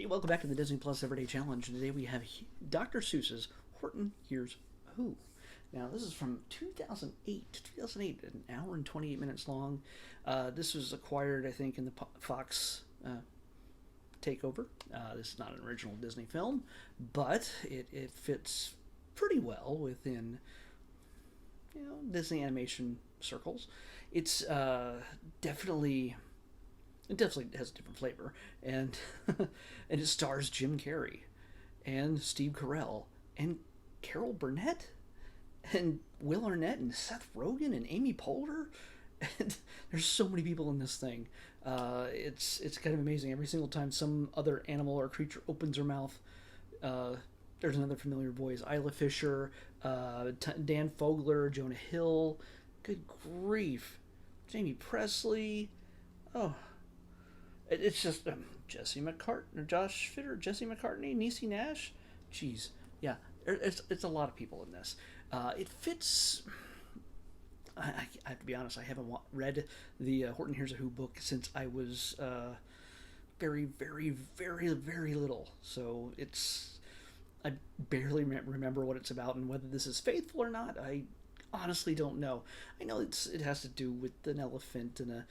Hey, welcome back to the Disney Plus Everyday Challenge. And today we have Dr. Seuss's Horton Hears Who. Now, this is from 2008. 2008, an hour and 28 minutes long. This was acquired, I think, in the Fox takeover. This is not an original Disney film, but it fits pretty well within Disney animation circles. It's definitely it definitely has a different flavor, and and it stars Jim Carrey, and Steve Carell, and Carol Burnett, and Will Arnett, and Seth Rogen, and Amy Poehler. And there's so many people in this thing. It's kind of amazing. Every single time some other animal or creature opens her mouth, there's another familiar voice. Isla Fisher, Dan Fogler, Jonah Hill. Good grief, Jamie Presley. Oh, it's just Jesse McCartney, Josh Fitter, Jesse McCartney, Niecy Nash. Jeez, yeah, it's a lot of people in this. It fits. I have to be honest. I haven't read the Horton Hears a Who book since I was very, very, very, very little. So I barely remember what it's about and whether this is faithful or not. I honestly don't know. I know it has to do with an elephant and a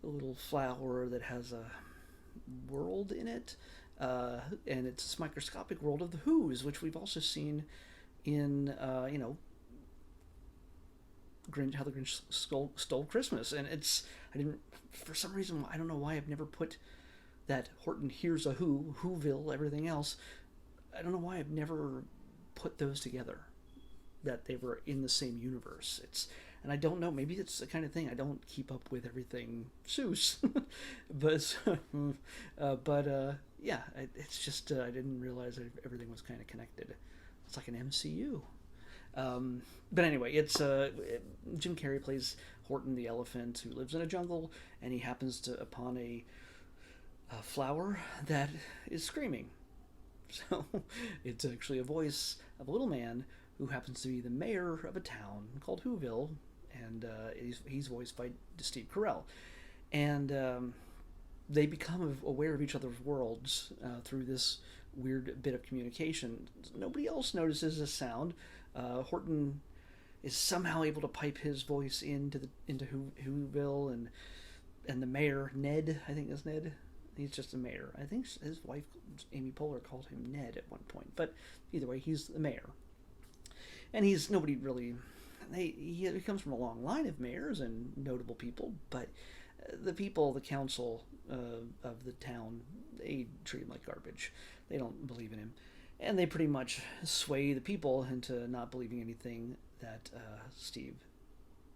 little flower that has a world in it, and it's this microscopic world of the Who's, which we've also seen in Grinch, How the Grinch Stole Christmas. And I didn't, for some reason, I don't know why I've never put that Horton Hears a Whoville, everything else. I don't know why I've never put those together, that they were in the same universe. And I don't know, maybe it's the kind of thing I don't keep up with everything Seuss. Yeah, it's just I didn't realize that everything was kind of connected. It's like an MCU. But anyway, it's Jim Carrey plays Horton the elephant who lives in a jungle, and he happens upon a flower that is screaming. So it's actually a voice of a little man who happens to be the mayor of a town called Whoville, and he's voiced by Steve Carell. And they become aware of each other's worlds through this weird bit of communication. Nobody else notices this sound. Horton is somehow able to pipe his voice into Whoville, and the mayor, Ned, I think is Ned. He's just a mayor. I think his wife, Amy Poehler, called him Ned at one point. But either way, he's the mayor. And nobody really. He comes from a long line of mayors and notable people, but the council of the town, they treat him like garbage. They don't believe in him. And they pretty much sway the people into not believing anything that Steve,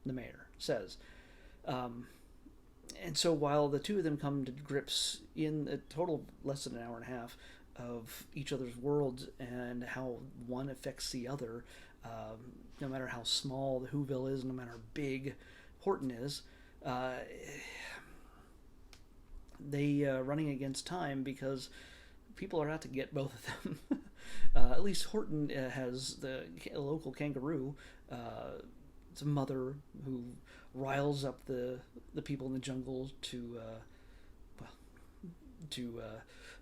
the mayor, says. And so while the two of them come to grips in a total of less than an hour and a half of each other's worlds and how one affects the other, no matter how small the Whoville is, no matter how big Horton is, they running against time because people are out to get both of them. At least Horton has the local kangaroo. It's a mother who riles up the people in the jungle to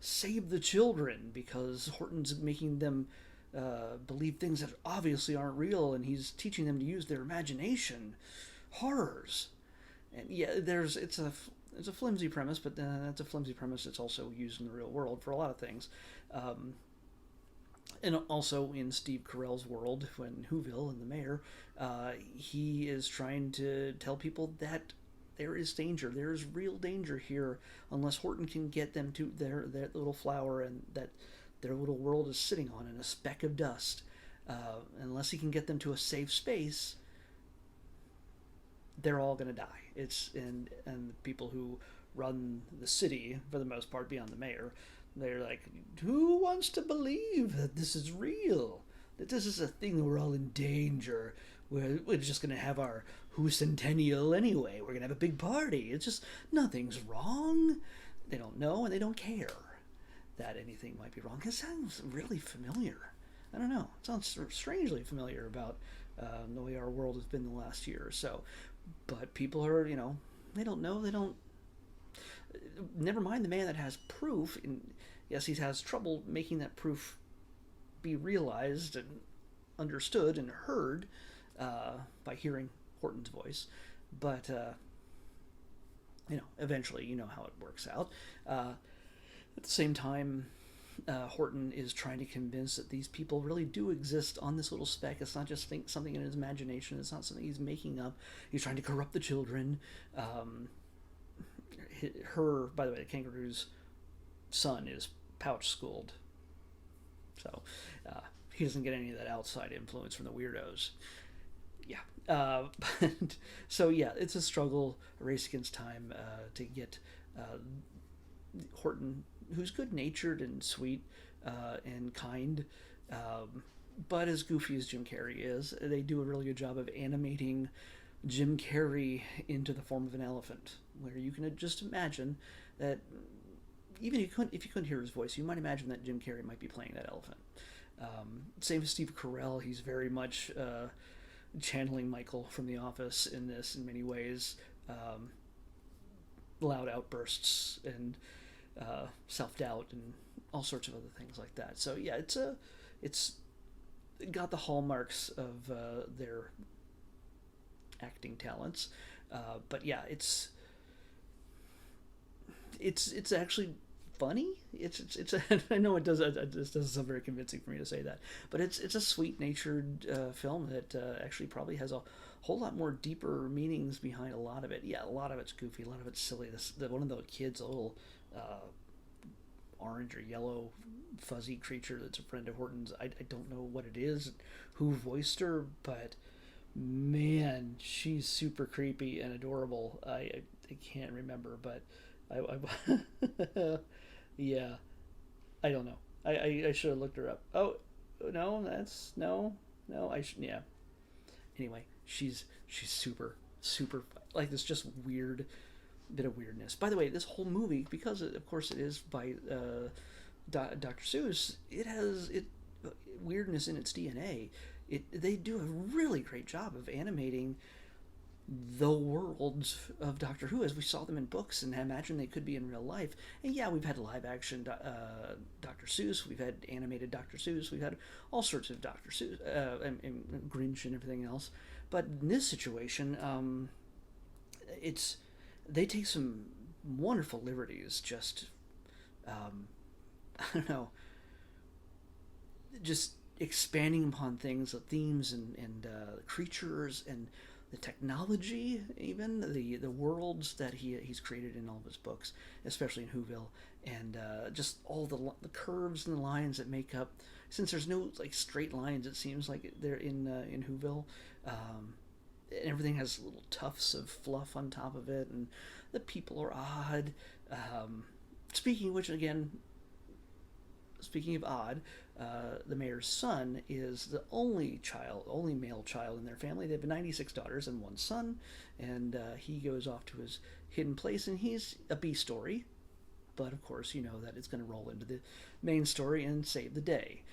save the children because Horton's making them believe things that obviously aren't real, and he's teaching them to use their imagination. Horrors. And yeah, it's a flimsy premise, but that's a flimsy premise that's also used in the real world for a lot of things. And also in Steve Carell's world, when Whoville and the mayor, he is trying to tell people that there is danger. There is real danger here unless Horton can get them to their little flower and that their little world is sitting on in a speck of dust. Unless he can get them to a safe space, they're all going to die. And the people who run the city, for the most part, beyond the mayor, they're like, who wants to believe that this is real? That this is a thing that we're all in danger? We're just going to have our Who Centennial anyway. We're going to have a big party. It's just, nothing's wrong. They don't know and they don't care that anything might be wrong. It sounds really familiar. I don't know. It sounds strangely familiar about the way our world has been the last year or so. But people are, they don't know. They don't. Never mind the man that has proof. yes, he has trouble making that proof be realized and understood and heard by hearing Horton's voice, but eventually, how it works out. At the same time, Horton is trying to convince that these people really do exist on this little speck. It's not just something in his imagination. It's not something he's making up. He's trying to corrupt the children. By the way, the kangaroo's son is pouch schooled, so he doesn't get any of that outside influence from the weirdos. Yeah. But, so yeah, it's a struggle, a race against time to get Horton, who's good-natured and sweet and kind, but as goofy as Jim Carrey is, they do a really good job of animating Jim Carrey into the form of an elephant, where you can just imagine that even if you couldn't hear his voice, you might imagine that Jim Carrey might be playing that elephant. Same with Steve Carell. He's very much channeling Michael from The Office in this in many ways. Loud outbursts and self-doubt and all sorts of other things like that. So yeah, it's got the hallmarks of their acting talents, but yeah, it's actually funny. It's I know it doesn't sound very convincing for me to say that, but it's a sweet-natured film that actually probably has a whole lot more deeper meanings behind a lot of it. Yeah, a lot of it's goofy, a lot of it's silly. One of the kids, a little orange or yellow fuzzy creature that's a friend of Horton's. I don't know what it is, who voiced her, but man, she's super creepy and adorable. I can't remember, but I yeah, I don't know. I should have looked her up. Oh no, that's no. I should, yeah. Anyway, she's super like this just weird bit of weirdness. By the way, this whole movie, because of course it is by Dr. Seuss, it has weirdness in its DNA. They do a really great job of animating the worlds of Doctor Who as we saw them in books and imagine they could be in real life. And yeah, we've had live action Dr. Seuss, we've had animated Dr. Seuss, we've had all sorts of Dr. Seuss, and Grinch and everything else. But in this situation, they take some wonderful liberties. Just I don't know, just expanding upon things, the themes and creatures and the technology, even the worlds that he's created in all of his books, especially in Whoville, and just all the curves and the lines that make up. Since there's no like straight lines, it seems like they're in Whoville. And everything has little tufts of fluff on top of it, and the people are odd. Speaking of which, again, speaking of odd, the mayor's son is the only male child in their family. They have 96 daughters and one son, and he goes off to his hidden place, and he's a B story, but of course you know that it's going to roll into the main story and save the day.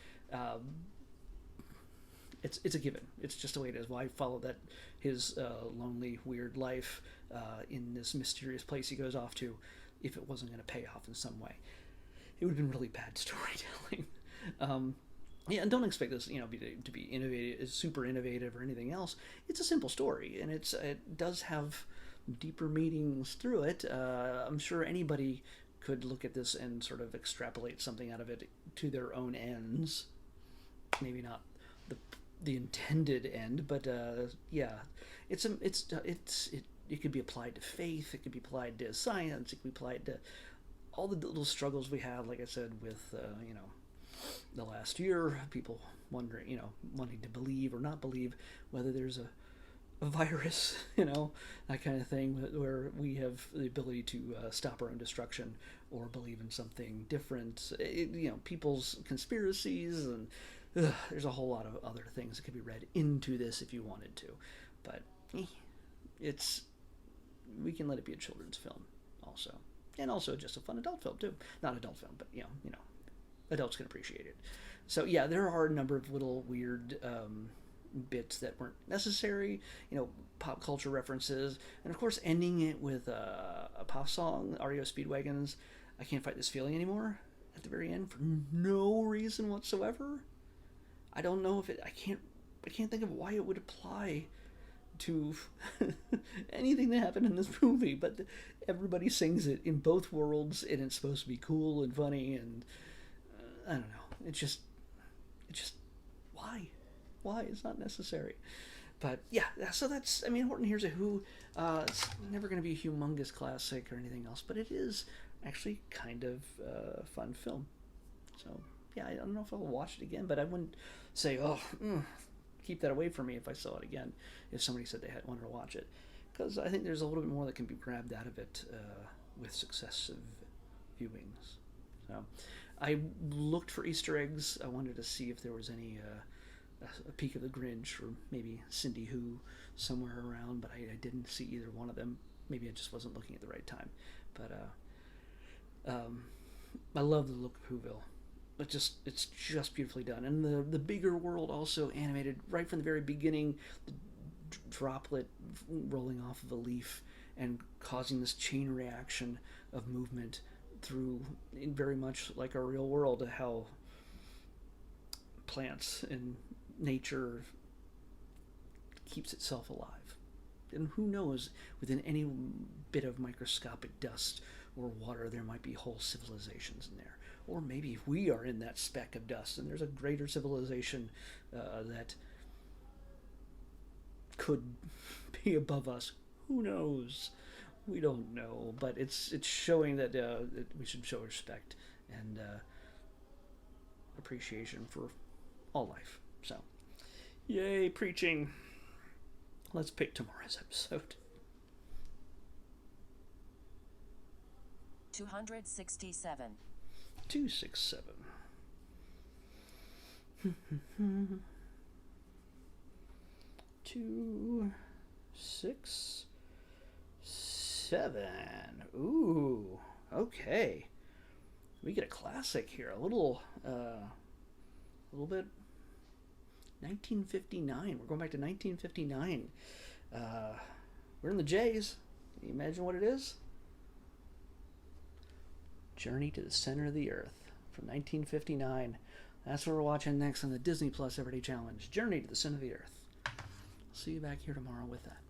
It's a given. It's just the way it is. Why follow that his lonely, weird life in this mysterious place he goes off to if it wasn't going to pay off in some way? It would have been really bad storytelling. Yeah, and don't expect this, to be innovative, super innovative or anything else. It's a simple story, and it does have deeper meanings through it. I'm sure anybody could look at this and sort of extrapolate something out of it to their own ends. Maybe not the intended end, but yeah, it could be applied to faith. It could be applied to science. It could be applied to all the little struggles we have, like I said, with the last year, people wondering, wanting to believe or not believe whether there's a virus, that kind of thing, where we have the ability to stop our own destruction or believe in something different. People's conspiracies, and there's a whole lot of other things that could be read into this if you wanted to, but we can let it be a children's film also. And also just a fun adult film too. Not adult film, but adults can appreciate it. So yeah, there are a number of little weird bits that weren't necessary. Pop culture references, and of course ending it with a pop song, REO Speedwagon's "I Can't Fight This Feeling Anymore." at the very end for no reason whatsoever. I don't know if it. I can't think of why it would apply to anything that happened in this movie. But everybody sings it in both worlds, and it's supposed to be cool and funny. And I don't know. It just why? Why? It's not necessary. But yeah, so that's, I mean, Horton Hears a Who. It's never going to be a humongous classic or anything else, but it is actually kind of a fun film. So yeah, I don't know if I'll watch it again, but I wouldn't say, oh, keep that away from me if I saw it again, if somebody said they had wanted to watch it. Because I think there's a little bit more that can be grabbed out of it with successive viewings. So I looked for Easter eggs. I wanted to see if there was any a peek of the Grinch or maybe Cindy Who somewhere around, but I didn't see either one of them. Maybe I just wasn't looking at the right time. But I love the look of Whoville. It's just beautifully done, and the bigger world also animated right from the very beginning. The droplet rolling off of a leaf and causing this chain reaction of movement through, in very much like our real world, how plants and nature keeps itself alive. And who knows, within any bit of microscopic dust or water, there might be whole civilizations in there. Or maybe we are in that speck of dust and there's a greater civilization that could be above us. Who knows? We don't know. But it's showing that we should show respect and appreciation for all life. So, yay, preaching. Let's pick tomorrow's episode. 267. 267. 267. Ooh, okay. We get a classic here. A little bit. 1959. We're going back to 1959. We're in the J's. Can you imagine what it is? Journey to the Center of the Earth from 1959. That's what we're watching next on the Disney Plus Everyday Challenge. Journey to the Center of the Earth. See you back here tomorrow with that.